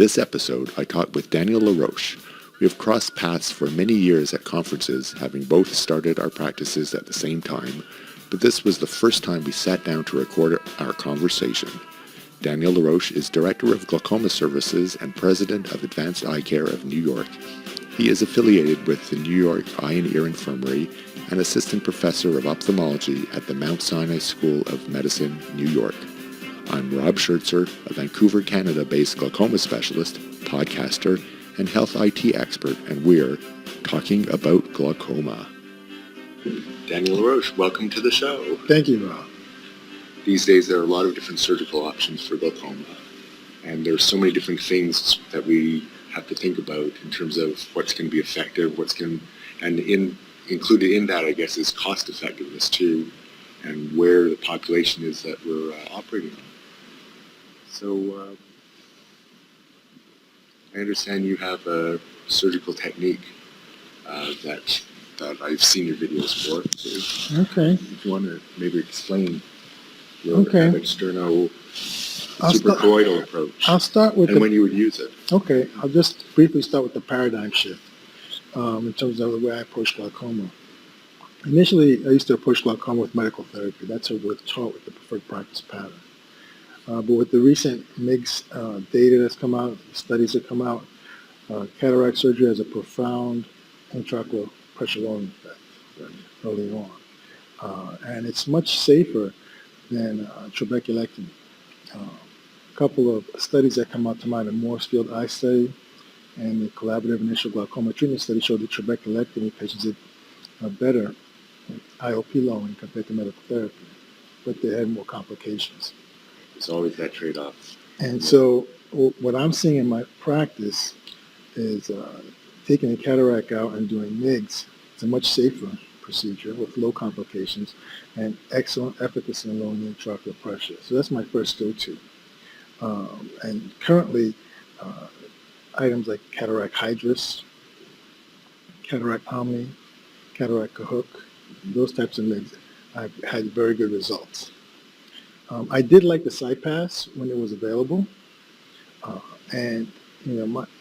this episode, I talked with Daniel Laroche. We have crossed paths for many years at conferences, having both started our practices at the same time, but this was the first time we sat down to record our conversation. Daniel Laroche is Director of Glaucoma Services and President of Advanced Eye Care of New York. He is affiliated with the New York Eye and Ear Infirmary and Assistant Professor of Ophthalmology at the Mount Sinai School of Medicine, New York. I'm Rob Schertzer, a Vancouver, Canada-based glaucoma specialist, podcaster, and health IT expert, and we're talking about glaucoma. Daniel Laroche, welcome to the show. Thank you, Rob. These days there are a lot of different surgical options for glaucoma, and there's so many different things that we have to think about in terms of what's going to be effective, included in that, I guess, is cost effectiveness too, and where the population is that we're operating on. So I understand you have a surgical technique that I've seen your videos for. Okay. If you want to maybe explain your external suprachoroidal approach. I'll start with when you would use it. Okay. I'll just briefly start with the paradigm shift in terms of the way I approach glaucoma. Initially, I used to approach glaucoma with medical therapy. That's what we're taught with the preferred practice pattern. But with the recent MIGS data that's come out, studies that come out, cataract surgery has a profound intraocular pressure lowering effect early on. And it's much safer than trabeculectomy. A couple of studies that come out to mind, the Morsefield Eye Study and the Collaborative Initial Glaucoma Treatment Study showed that trabeculectomy patients did better with IOP lowering compared to medical therapy, but they had more complications. There's always that trade-off. And so what I'm seeing in my practice is taking the cataract out and doing MIGS. It's a much safer procedure with low complications and excellent efficacy in lowering the intraocular pressure. So that's my first go-to. And currently, items like cataract hydrus, cataract omni, cataract cahook, those types of MIGS, I've had very good results. I did like the CyPass when it was available, and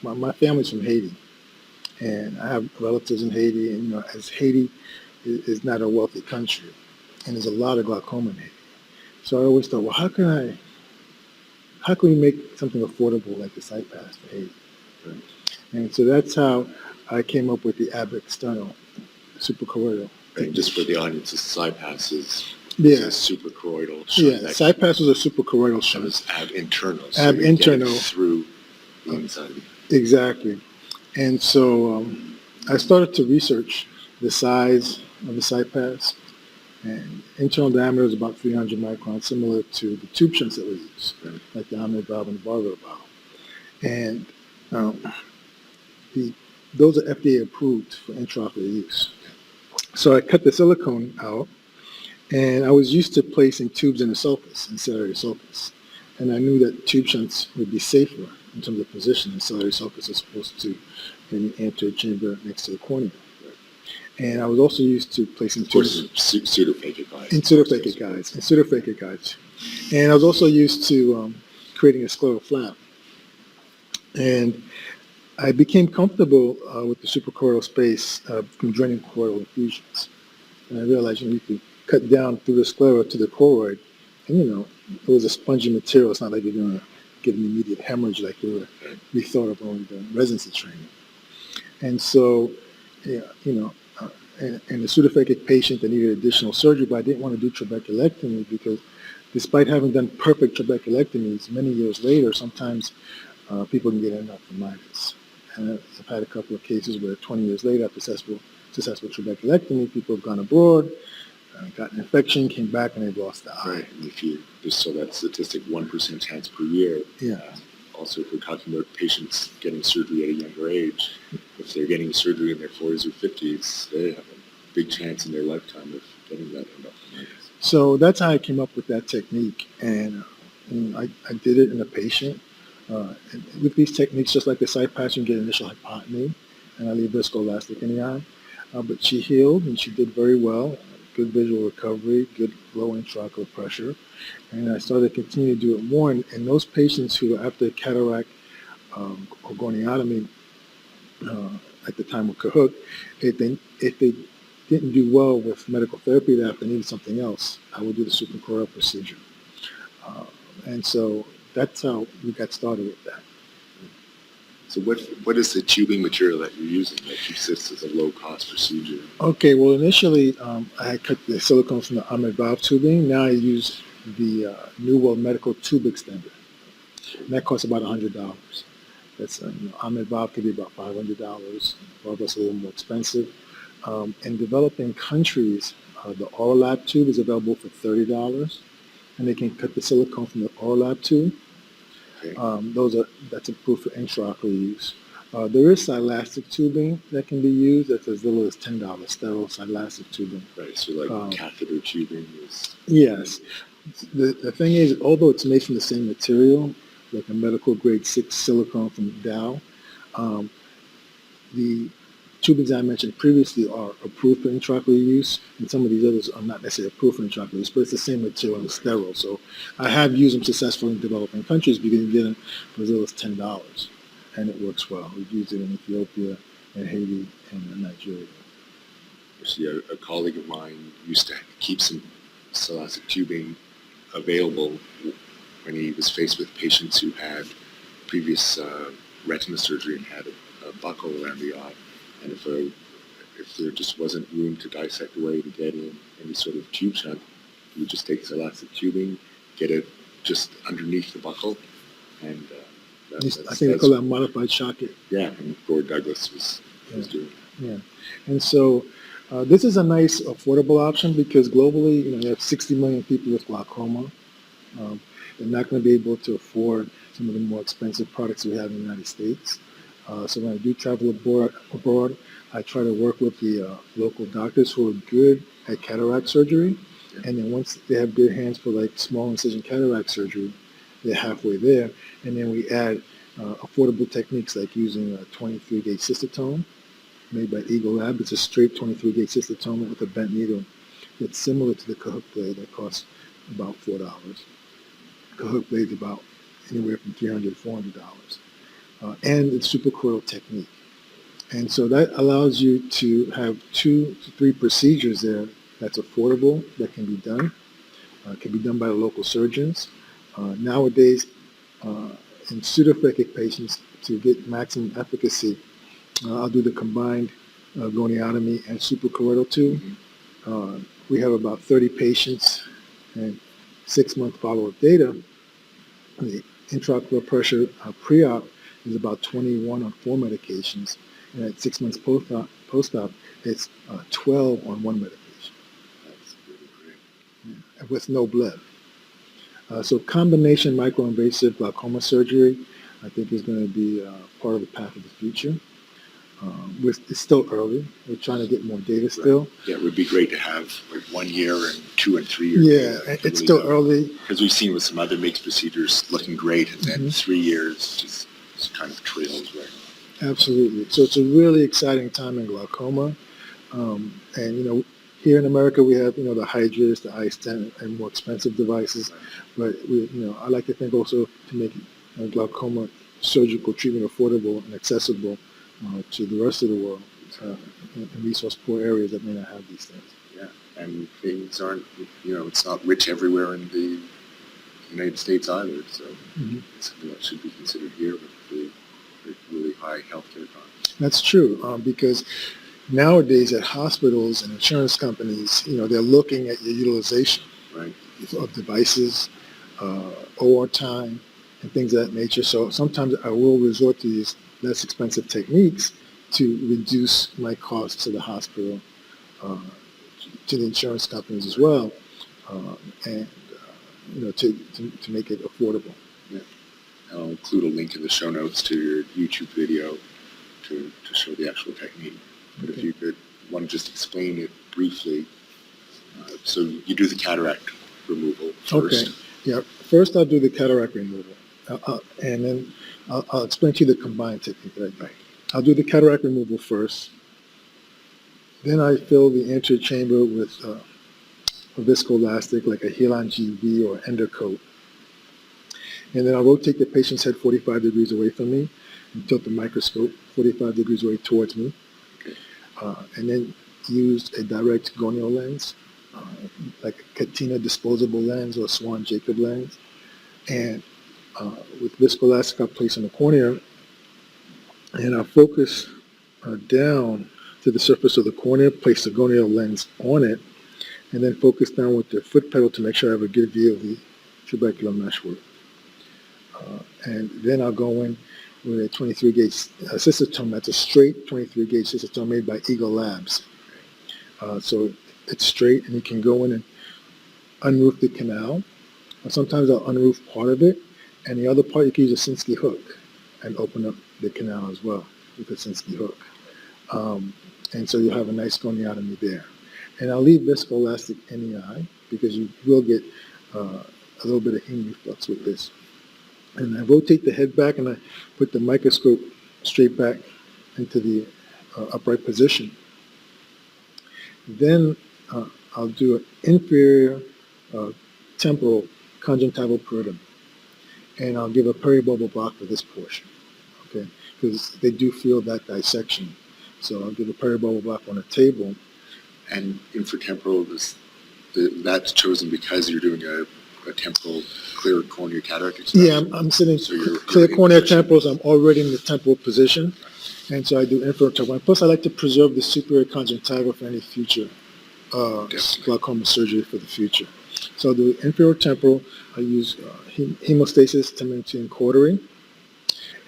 my family's from Haiti, and I have relatives in Haiti, and as Haiti is not a wealthy country, and there's a lot of glaucoma in Haiti, so I always thought, well, how can we make something affordable like the CyPass for Haiti? Right. And so that's how I came up with the AB external suprachoroidal. Right, just for the audience, the CyPass is. Yeah, suprachoroidal shot. Yeah, CyPass was a suprachoroidal shot. It was ab internal. So ab internal through the inside. Exactly, and so I started to research the size of the CyPass, and internal diameter is about 300 microns, similar to the tube shunts that we use, right, like the omni valve and the Barlow valve, and those are FDA approved for intraocular use. So I cut the silicone out. And I was used to placing tubes in the sulcus, in ciliary sulcus. And I knew that tube shunts would be safer in terms of position in ciliary sulcus as opposed to in the anterior chamber next to the cornea. And I was also used to placing tubes in pseudophakic eyes. In pseudophakic eyes. And I was also used to creating a scleral flap. And I became comfortable with the suprachoroidal space from draining choroidal effusions. And I realized you could cut down through the sclera to the choroid, and it was a spongy material. It's not like you're going to get an immediate hemorrhage like we thought of when we were doing residency training. And so, and the pseudophakic patient that needed additional surgery, but I didn't want to do trabeculectomy because despite having done perfect trabeculectomies many years later, sometimes people can get endophthalmitis. And I've had a couple of cases where 20 years later, after successful trabeculectomy, people have gone abroad, got an infection, came back, and they've lost the eye. Right, and if you just saw that statistic, 1% chance per year. Yeah. Also, if we're talking about patients getting surgery at a younger age, if they're getting surgery in their 40s or 50s, they have a big chance in their lifetime of getting that endophthalmitis. So that's how I came up with that technique, and I did it in a patient. And with these techniques, just like the CyPass, you can get initial hypotony, and I leave viscoelastic in the eye. But she healed, and she did very well. Good visual recovery, good low intraocular pressure. And I started to continue to do it more. And those patients who, after cataract or goniotomy at the time of Cahoot, if they didn't do well with medical therapy, that if they needed something else, I would do the suprachoroidal procedure. And so that's how we got started with that. So what is the tubing material that you're using that consists as a low-cost procedure? Okay, well, initially I had cut the silicone from the Ahmed valve tubing. Now I use the New World Medical tube extender. And that costs about $100. That's Ahmed valve could be about $500. Valve is a little more expensive. In developing countries, the Orlab tube is available for $30, and they can cut the silicone from the Orlab tube. Okay. That's approved for intraocular use. There is silastic tubing that can be used. That's as little as $10. Sterile silastic tubing. Right. So like catheter tubing is. Yes. The thing is, although it's made from the same material, like a medical grade 6 silicone from Dow, the tubings I mentioned previously are approved for intraocular use, and some of these others are not necessarily approved for intraocular use, but it's the same material and sterile. So I have used them successfully in developing countries because you can get them for as little as $10, and it works well. We've used it in Ethiopia and Haiti and Nigeria. Actually, a colleague of mine used to keep some silastic tubing available when he was faced with patients who had previous retina surgery and had a buckle around the eye. And if there just wasn't room to dissect away to get in any sort of tube shunt, you would just take silastic tubing, get it just underneath the buckle, and I think they call that modified socket. Yeah, and Gord Douglas was doing that. Yeah, and so this is a nice affordable option because globally, you have 60 million people with glaucoma. They're not going to be able to afford some of the more expensive products we have in the United States. So when I do travel abroad, I try to work with the local doctors who are good at cataract surgery. Yeah. And then once they have good hands for like small incision cataract surgery, they're halfway there. And then we add affordable techniques like using a 23-gauge cystotome made by Eagle Lab. It's a straight 23-gauge cystotome with a bent needle. It's similar to the Cahoot blade that costs about $4. Cahoot blade is about anywhere from $300 to $400. And it's suprachoroidal technique. And so that allows you to have 2 to 3 procedures there that's affordable, that can be done. Can be done by the local surgeons. Nowadays, in pseudophakic patients, to get maximum efficacy, I'll do the combined goniotomy and suprachoroidal tube. We have about 30 patients and 6-month follow-up data. The intraocular pressure pre-op is about 21 on 4 medications, and at 6 months post-op, it's 12 on 1 medication. That's really great. With no blood. So combination microinvasive glaucoma surgery, I think, is going to be part of the path of the future. It's still early. We're trying to get more data still. Right. Yeah, it would be great to have like 1 year and 2 and 3 years. Yeah, it's still early. Because we've seen with some other mixed procedures looking great, and then 3 years just kind of trails right. Absolutely. So it's a really exciting time in glaucoma. And, here in America, we have, the Hydras, the iStent, and more expensive devices. Right. But, I like to think also to make glaucoma surgical treatment affordable and accessible to the rest of the world in resource-poor areas that may not have these things. Yeah, and things aren't, it's not rich everywhere in the United States either, so it's something that should be considered here with the really high healthcare costs. That's true, because nowadays at hospitals and insurance companies, they're looking at your utilization of devices, OR time, and things of that nature. So sometimes I will resort to these less expensive techniques to reduce my costs to the hospital, to the insurance companies as well, and to make it affordable. Yeah. I'll include a link in the show notes to your YouTube video to show the actual technique. But if you could want to just explain it briefly. So you do the cataract removal first. Okay. Yeah. First, I'll do the cataract removal, and then I'll explain to you the combined technique that I do. I'll do the cataract removal first. Then I fill the anterior chamber with a viscoelastic, like a Helan GV or Endocoat. And then I'll rotate the patient's head 45 degrees away from me. and tilt the microscope 45 degrees away towards me, and then used a direct gonio lens, like a Katina disposable lens or a Swan Jacob lens. And with viscoelastic, I'll place in the cornea, and I'll focus down to the surface of the cornea, place the gonio lens on it, and then focus down with the foot pedal to make sure I have a good view of the trabecular meshwork. And then I'll go in with a 23 gauge cystotome. That's a straight 23 gauge cystotome made by Eagle Labs. So it's straight, and you can go in and unroof the canal. Sometimes I'll unroof part of it, and the other part you can use a Sinskey hook and open up the canal as well with a Sinskey hook. And so you'll have a nice goniotomy there. And I'll leave viscoelastic in the eye because you will get a little bit of heme reflux with this. And I rotate the head back, and I put the microscope straight back into the upright position. Then I'll do an inferior temporal conjunctival perotomy, and I'll give a peribubble block for this portion, okay? Because they do feel that dissection. So I'll give a peribubble block on a table. And infratemporal, that's chosen because you're doing a temporal clear cornea cataract extraction? Yeah, I'm sitting So clear you're cornea temporals. I'm already in the temporal position, and so I do infratemporal. Plus, I like to preserve the superior conjunctiva for any future glaucoma surgery for the future. So I'll do inferior temporal. I use hemostasis 10-19 cautery,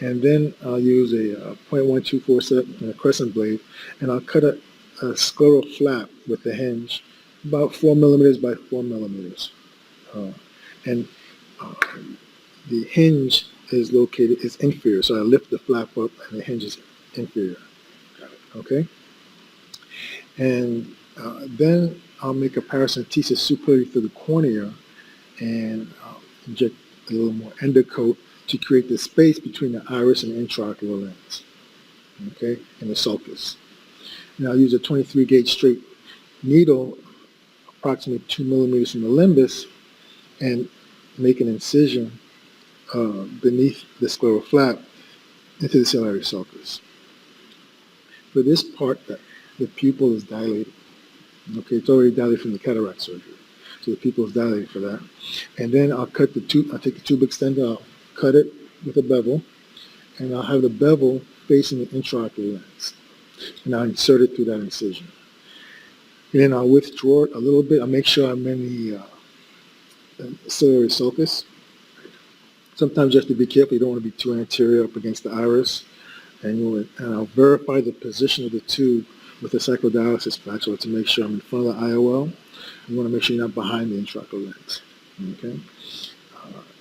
and then I'll use a 0.124 set and a crescent blade, and I'll cut a scleral flap with the hinge, about 4 millimeters by 4 millimeters. And the hinge is inferior, so I lift the flap up, and the hinge is inferior. Okay? And then I'll make a paracentesis superiorly through the cornea, and I'll inject a little more endocoat to create the space between the iris and the intraocular lens, okay, and the sulcus. And I'll use a 23 gauge straight needle, approximately 2 millimeters from the limbus, and make an incision beneath the scleral flap into the ciliary sulcus. For this part, the pupil is dilated. Okay, it's already dilated from the cataract surgery. So the pupil is dilated for that. And then I'll cut the tube, I'll take the tube extender, I'll cut it with a bevel, and I'll have the bevel facing the intraocular lens. And I'll insert it through that incision. And then I'll withdraw it a little bit. I'll make sure I'm in the ciliary sulcus. Sometimes you have to be careful. You don't want to be too anterior up against the iris. And I'll verify the position of the tube with a cyclodialysis spatula to make sure I'm in front of the IOL. You want to make sure you're not behind the intraocular lens. Okay?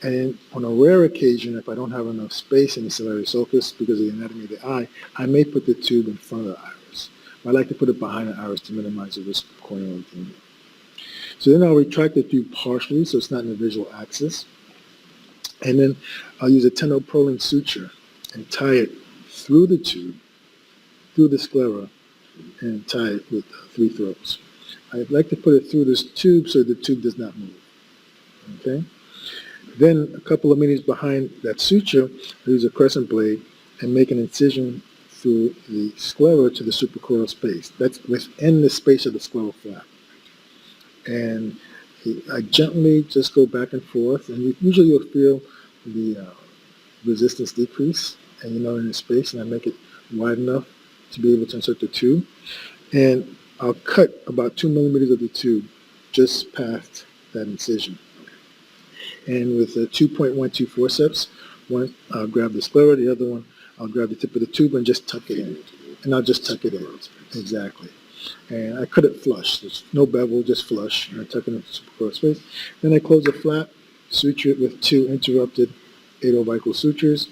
And on a rare occasion, if I don't have enough space in the ciliary sulcus because of the anatomy of the eye, I may put the tube in front of the iris. But I like to put it behind the iris to minimize the risk of corneal leukemia. So then I'll retract the tube partially so it's not in the visual axis. And then I'll use a tenoproline suture and tie it through the tube, through the sclera, and tie it with 3 throws. I'd like to put it through this tube so the tube does not move. Okay? Then a couple of millimeters behind that suture, I use a crescent blade and make an incision through the sclera to the suprachoroidal space. That's within the space of the scleral flap. And I gently just go back and forth, and usually you'll feel the resistance decrease, and you know in the space, and I make it wide enough to be able to insert the tube. And I'll cut about 2 millimeters of the tube just past that incision. And with a 2.12 forceps, one I'll grab the sclera, the other one I'll grab the tip of the tube and just tuck it in. And I'll just tuck it in. Exactly. And I cut it flush. There's no bevel, just flush. And I tuck it into the suprachoroidal space. Then I close the flap, suture it with 2 interrupted adovical sutures,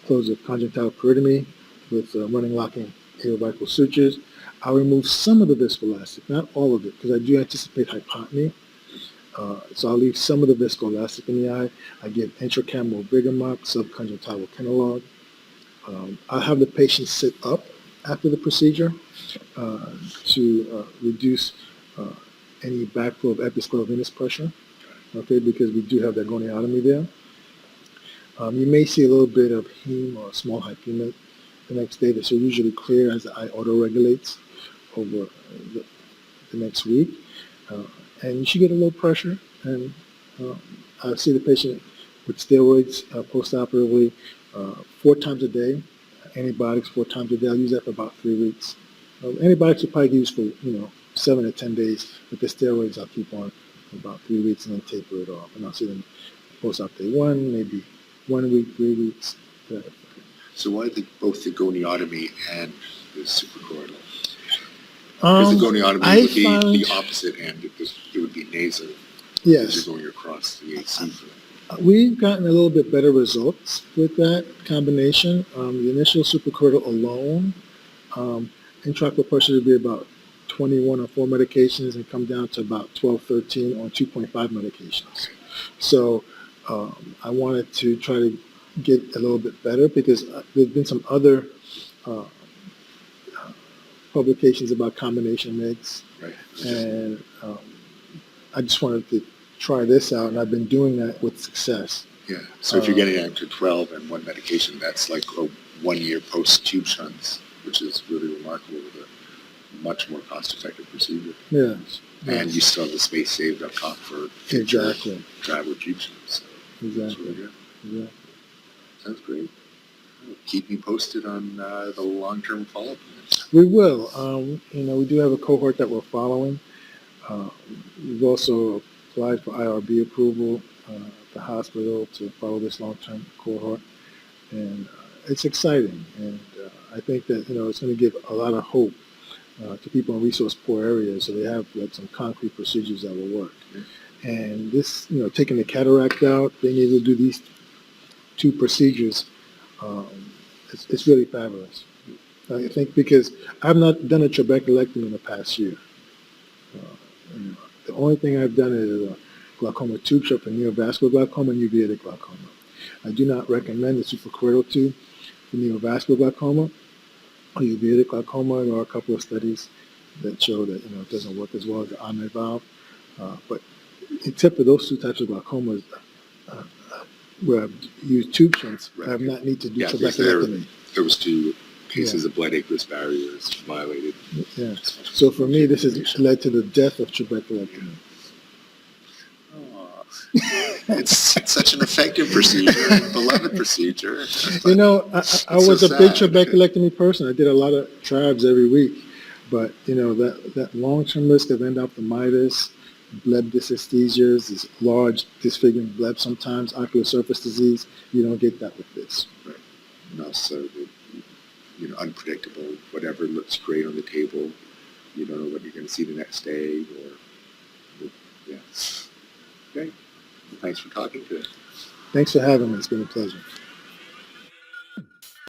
close the conjunctival perotomy with running locking adovical sutures. I'll remove some of the viscoelastic, not all of it, because I do anticipate hypotony. So I'll leave some of the viscoelastic in the eye. I give intracameral Vigamox, subconjunctival Kenalog. I'll have the patient sit up after the procedure to reduce any backflow of episcleral venous pressure, okay, because we do have that goniotomy there. You may see a little bit of heme or small hypema the next day. That's usually clear as the eye auto-regulates over the next week. Uh, and you should get a low pressure. And I see the patient with steroids postoperatively 4 times a day, antibiotics 4 times a day. I'll use that for about 3 weeks. Antibiotics will probably use for 7 to 10 days, but the steroids I'll keep on for about 3 weeks and then taper it off. And I'll see them post-op day 1, maybe 1 week, 3 weeks. So why both the goniotomy and the suprachoroidal? Because the goniotomy would be the opposite end. It would be nasal. Yes. As you're going across the AC. We've gotten a little bit better results with that combination. The initial suprachoroidal alone, intraocular pressure would be about 21 on 4 medications and come down to about 12, 13 on 2.5 medications. So I wanted to try to get a little bit better because there's been some other publications about combination MIGs. Right. And I just wanted to try this out, and I've been doing that with success. Yeah. So if you're getting down to 12 and 1 medication, that's like a 1 year post-tube shunts, which is really remarkable with a much more cost-effective procedure. Yes. And you still have the space saved up top for future travel tube shunts. So exactly. Really good. Yeah. Sounds great. Keep me posted on the long-term follow-up. We will. We do have a cohort that we're following. We've also applied for IRB approval at the hospital to follow this long-term cohort, and it's exciting. And I think that it's going to give a lot of hope to people in resource-poor areas, so they have some concrete procedures that will work. Mm-hmm. And this, taking the cataract out, being able to do these 2 procedures, it's really fabulous. I think because I've not done a trabeculectomy in the past year. The only thing I've done is a glaucoma tube shot for neovascular glaucoma and uveitic glaucoma. I do not recommend the suprachoroidal tube for neovascular glaucoma or uveitic glaucoma. There are a couple of studies that show that it doesn't work as well as the Ahmed valve. But except for those 2 types of glaucomas, where I've used tube shunts, I have not need to do trabeculectomy. Those 2 cases of blood aqueous barriers violated. Yeah. So for me, this has led to the death of trabeculectomy. Oh, it's such an effective procedure, beloved procedure. I was a big trabeculectomy person. I did a lot of trabs every week, but that long-term risk of endophthalmitis, bleb dysesthesias, this large disfiguring bleb, sometimes ocular surface disease, you don't get that with this. Right. And also unpredictable, whatever looks great on the table, you don't know what you're going to see the next day, or yeah. Okay. Well, thanks for talking today. Thanks for having me. It's been a pleasure.